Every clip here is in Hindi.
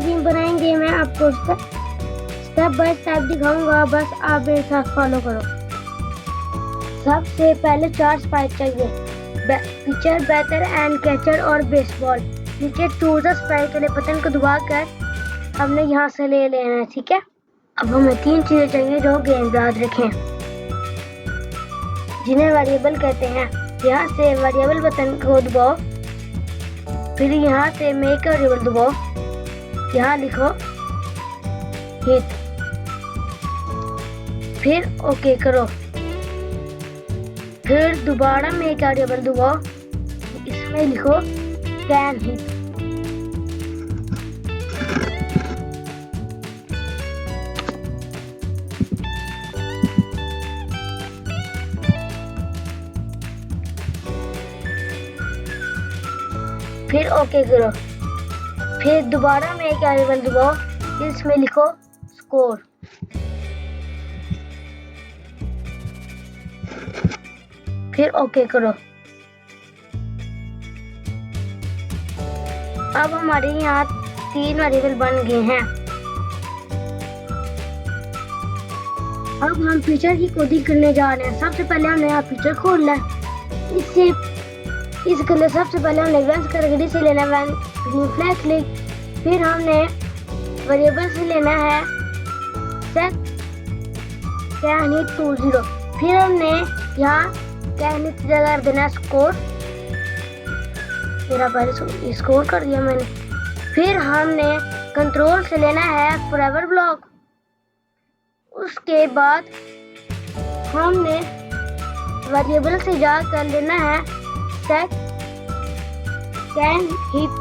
कोडिंग बनाएंगे, मैं आपको स्टेप बाय स्टेप दिखाऊंगा, बस आप मेरे साथ फॉलो करो। सबसे पहले 4 स्पाइक चाहिए, पिचर, बैटर एंड कैचर और बेसबॉल। नीचे चूज द स्पाइक वाले बटन को दबाकर हमने यहाँ से ले लेना है, ठीक है। अब हमें 3 चीजें चाहिए जो गेम याद रखें, जिन्हें वेरिएबल कहते हैं। यहाँ से वेरिएबल बटन को दबाओ, फिर यहाँ से मेक वेरिएबल दबाओ, यहाँ लिखो हिट, फिर ओके करो, फिर दोबारा मेक वेरिएबल दबाओ, इसमें लिखो कैन हिट। फिर ओके करो, फिर दोबारा में एक वेरिएबल दबाओ, इसमें लिखो स्कोर, फिर ओके करो। अब हमारे यहाँ 3 वेरिएबल बन गए हैं। अब हम फीचर की कोडिंग करने जा रहे हैं। सबसे पहले हमने यहाँ फीचर खोलना है। इसके लिए सबसे पहले हमने इवेंट्स कैटेगरी से लेना है ग्रीन फ्लैग क्लिक, फिर हमने वेरिएबल से लेना है सेट कैन हिट 20, फिर हमने यहाँ कैन हिट जगह देना स्कोर, मेरा पहले स्कोर कर दिया मैंने। फिर हमने कंट्रोल से लेना है फॉरएवर ब्लॉक, उसके बाद हमने वेरिएबल से जाकर लेना है सेट कैन हिट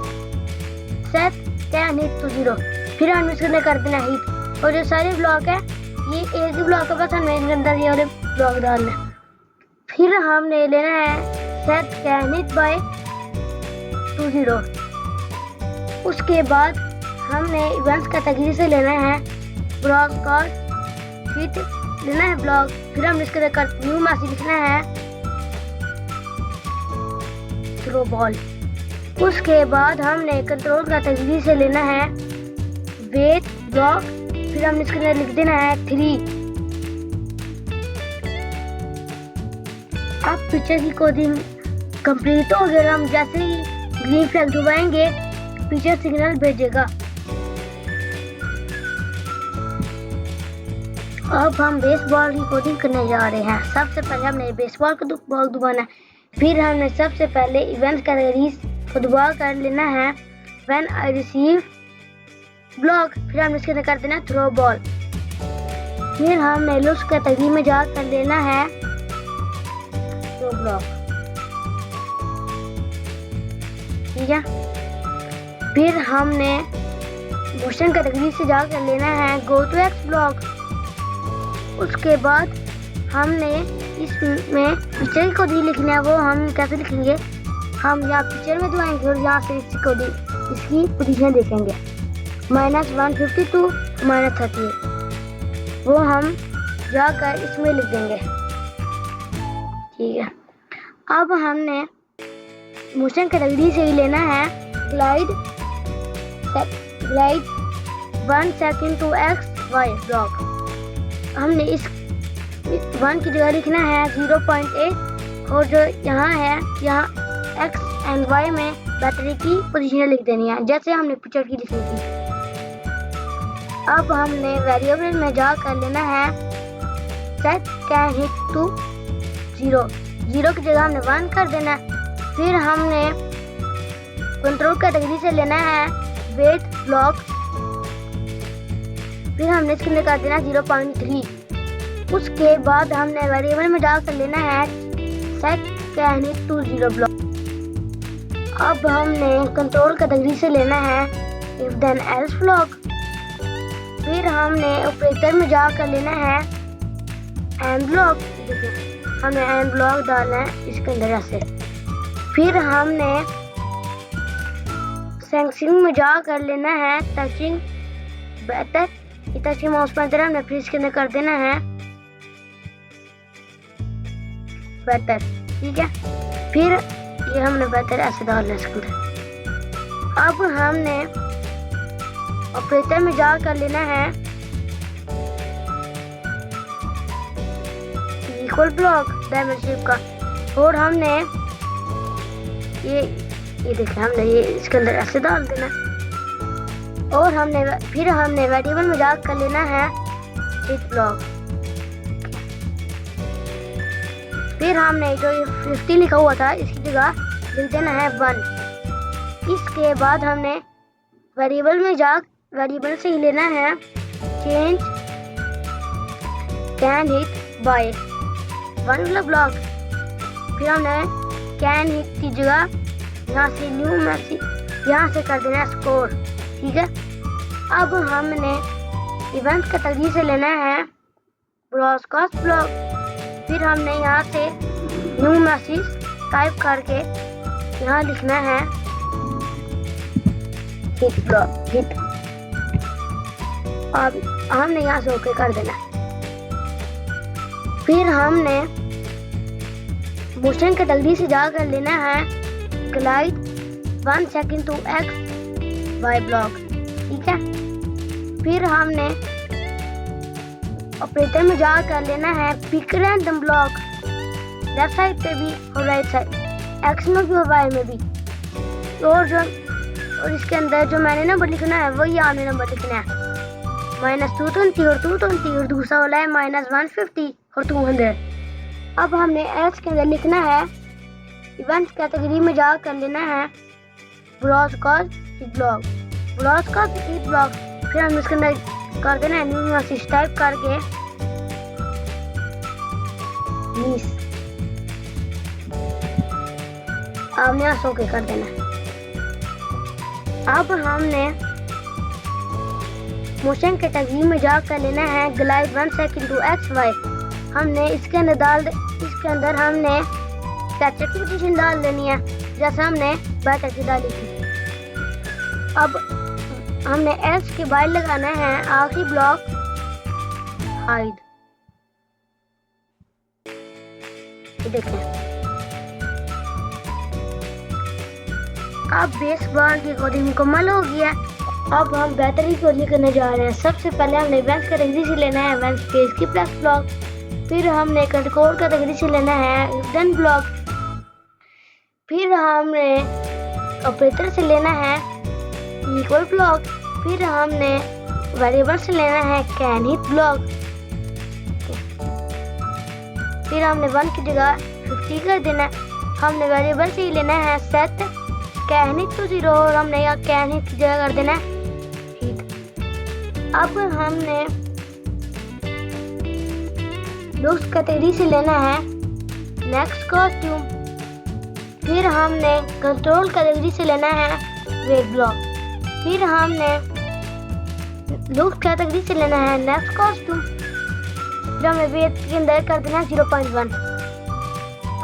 20, फिर हम इसके कर देना हिट। और जो सारे ब्लॉक है ये एक ही ब्लॉक है, बस हमें इसके अंदर ये वाले ब्लॉक डालना है। फिर हमने लेना है सेट कैन हिट बाय 20, उसके बाद हमने इवेंट्स कैटेगरी से लेना है ब्रॉडकास्ट हिट, लेना है ब्लॉक, फिर हम इसके अंदर न्यू मैसेज लिखना है थ्रो बॉल। उसके बाद हमने कंट्रोल कैटेगरी से लेना है वेट ब्लॉक, फिर हम इसके अंदर लिख देना है 3। अब पिक्चर की कोडिंग कंप्लीट हो गया। हम जैसे ही ग्रीन फ्लैग दबाएंगे पिक्चर सिग्नल भेजेगा। अब हम बेसबॉल की कोडिंग करने जा रहे हैं। सबसे पहले हमने बेसबॉल को बॉल दबाना है, फिर हमने सबसे पहले इवेंट कैटेगरीज को दबा कर लेना है व्हेन आई रिसीव ब्लॉक, फिर हमने इसके अंदर कर देना थ्रो बॉल, फिर हमने लुक्स कैटेगरी में जाकर लेना है थ्रो ब्लॉक, ठीक है। फिर हमने मोशन कैटेगरी से जाकर लेना है गो टू एक्स ब्लॉक। उसके बाद हमने इसमें पिक्चर की कोडिंग लिखना है, वो हम कैसे लिखेंगे, हम यहाँ पिक्चर में दबाएंगे और यहाँ से इसकी पोजीशन देखेंगे -152 -38, वो हम जाकर इसमें लिख देंगे, ठीक है। अब हमने मोशन कैटेगरी से ही लेना है glide 1 second to X Y block. हमने इस 1 की जगह लिखना है 0.8 और जो यहाँ है यहाँ एक्स एंड वाई में बैटरी की पोजीशन लिख देनी है, जैसे हमने पिक्चर की लिखी थी। अब हमने वेरिएबल में जाकर लेना है सेट कैन हिट 0 की जगह हमने 1 कर देना है। फिर हमने कंट्रोल कैटेगरी से लेना है वेट ब्लॉक, फिर हमने इसके अंदर कर देना 0.3। उसके बाद हमने वेरिएबल में डालकर लेना है सेट कैन हिट 20 ब्लॉक। अब हमने कंट्रोल कैटेगरी से लेना है इफ देन एल्स ब्लॉक, फिर हमने ऑपरेटर में जाकर लेना है एंड ब्लॉक, हमने एंड ब्लॉक डालना है इसके अंदर ऐसे। फिर हमने सेंसिंग में जाकर लेना है touching better, touching mouse pointer हमने फिर इसके अंदर कर देना है बेटर, ठीक है। फिर ये हमने बेटर ऐसे डालना है इसके अंदर। अब हमने ऑपरेटर में जा कर लेना है इक्वल ब्लॉक डायमंड शेप का, और हमने ये देखिए हमने ये इसके अंदर ऐसे डाल देना, और फिर हमने वेरिएबल में जा कर लेना है हिट ब्लॉक। फिर हमने जो ये 50 लिखा हुआ था इसकी जगह लिख देना है 1। इसके बाद हमने वेरिएबल से ही लेना है चेंज कैन हिट बाय 1 वाला ब्लॉक। फिर हमने कैन हिट की जगह यहाँ से न्यू मैसेज यहाँ से कर देना स्कोर, ठीक है। अब हमने इवेंट कैटेगरी से लेना है ब्रॉडकास्ट ब्लॉक। फिर हमने यहाँ से न्यू मैसेज टाइप करके यहाँ लिखना है हिट ब्लॉक हिट। अब हमने यहाँ से ओके कर देना। फिर हमने मोशन कैटेगरी से जाकर लेना है glide 1 second to X Y block, ठीक है। फिर हमने ऑपरेटर में जाकर लेना है pick random block, left side पे भी और राइट साइड, एक्स में भी और वाई में भी। और इसके अंदर जो मैंने नंबर लिखना है वही आपने नंबर लिखना है, -220 और 220, और दूसरा वाला है -150 और 200। अब हमने एल्स के अंदर लिखना है इवेंट्स कैटेगरी में जा कर लेना है ब्रॉडकास्ट ब्लॉक ब्लॉक। फिर हम इसके अंदर कर देना है न्यू मैसेज टाइप करके मिस। अब यहाँ से ओके कर देना है। अब हमने मोशन कैटेगरी में जाकर लेना है glide 1 second to X Y. हमने इसके अंदर हमने कैचर की पोजीशन डाल देनी है जैसे हमने बैटर की डाली थी। अब हमने एल्स के बाहर लगाना है आखिरी ब्लॉक हाइड, देखें। अब बेस बार की कोडिंग मुकम्मल हो गया। अब हम बेहतरी को करने जा रहे हैं। सबसे पहले हमने इवेंट्स कैटेगरी से लेना है इवेंट्स पेज की प्लस ब्लॉक। फिर हमने कंट्रोल कैटेगरी से लेना है डन ब्लॉक। फिर हमने ऑपरेटर से लेना है इक्वल ब्लॉक। फिर हमने वेरिएबल से लेना है कैन हिट ब्लॉक। फिर हमने 1 की जगह 50 कर देना। हमने वेरिएबल से ही लेना है सेट कैन हिट टू 0 और हमने यहाँ कैन हिट की जगह कर देना है हिट। अब हमने लुक्स कैटेगरी से लेना है नेक्स्ट कॉस्ट्यूम। फिर हमने कंट्रोल कैटेगरी से लेना है वेट ब्लॉक। फिर हमने लुक्स कैटेगरी से लेना है नेक्स्ट कॉस्ट्यूम। फिर हमने वेट के अंदर कर देना है 0.1।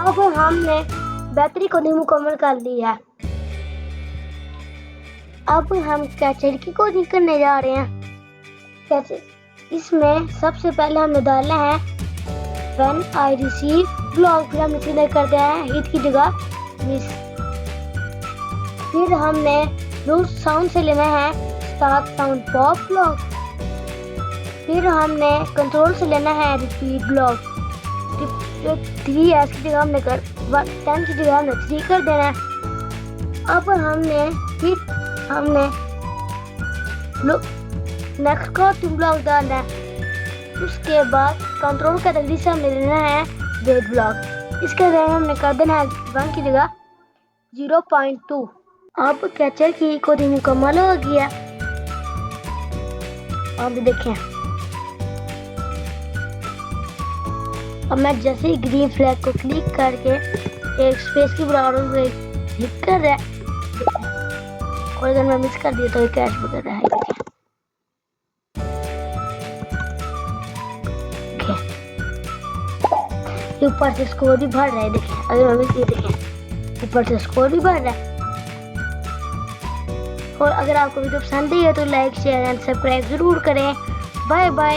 अब हमने बैटरी को मुकम्मल कर ली है। अब हम कैचर की कोडिंग करने जा रहे हैं। कैचर इसमें सबसे पहले हमने डालना है व्हेन आई रिसीव ब्लॉक। फिर हमने इसे कर दिया है हिट की जगह मिस। फिर हमने रूट साउंड से लेना है स्टार्ट साउंड पॉप ब्लॉक। फिर हमने कंट्रोल से लेना है रिपीट ब्लॉक। 3s की जगह हमने 10 की जगह हमने 3 कर देना है। अब हमने नेक्स्ट कॉस्ट्यूम ब्लॉक डालना है। उसके बाद कंट्रोल कैटेगरी से हमने लेना है वेट ब्लॉक। इसके अंदर हमने कर देना है 1 की जगह 0.2। अब कैचर की कोडिंग मुकम्मल हो गया। अब देखें, अब मैं जैसे ही ग्रीन फ्लैग को क्लिक करके एक स्पेस की बराबर पे क्लिक कर रहा है और अगर मैं मिस कर दिया तो ये क्रैश बता रहा है। ऊपर से स्कोर भी बढ़ रहा है। देखें, अगर मैं मिस देखें ऊपर से स्कोर भी बढ़ रहा है। और अगर आपको वीडियो पसंद आई है तो लाइक शेयर एंड सब्सक्राइब जरूर करें। Bye bye.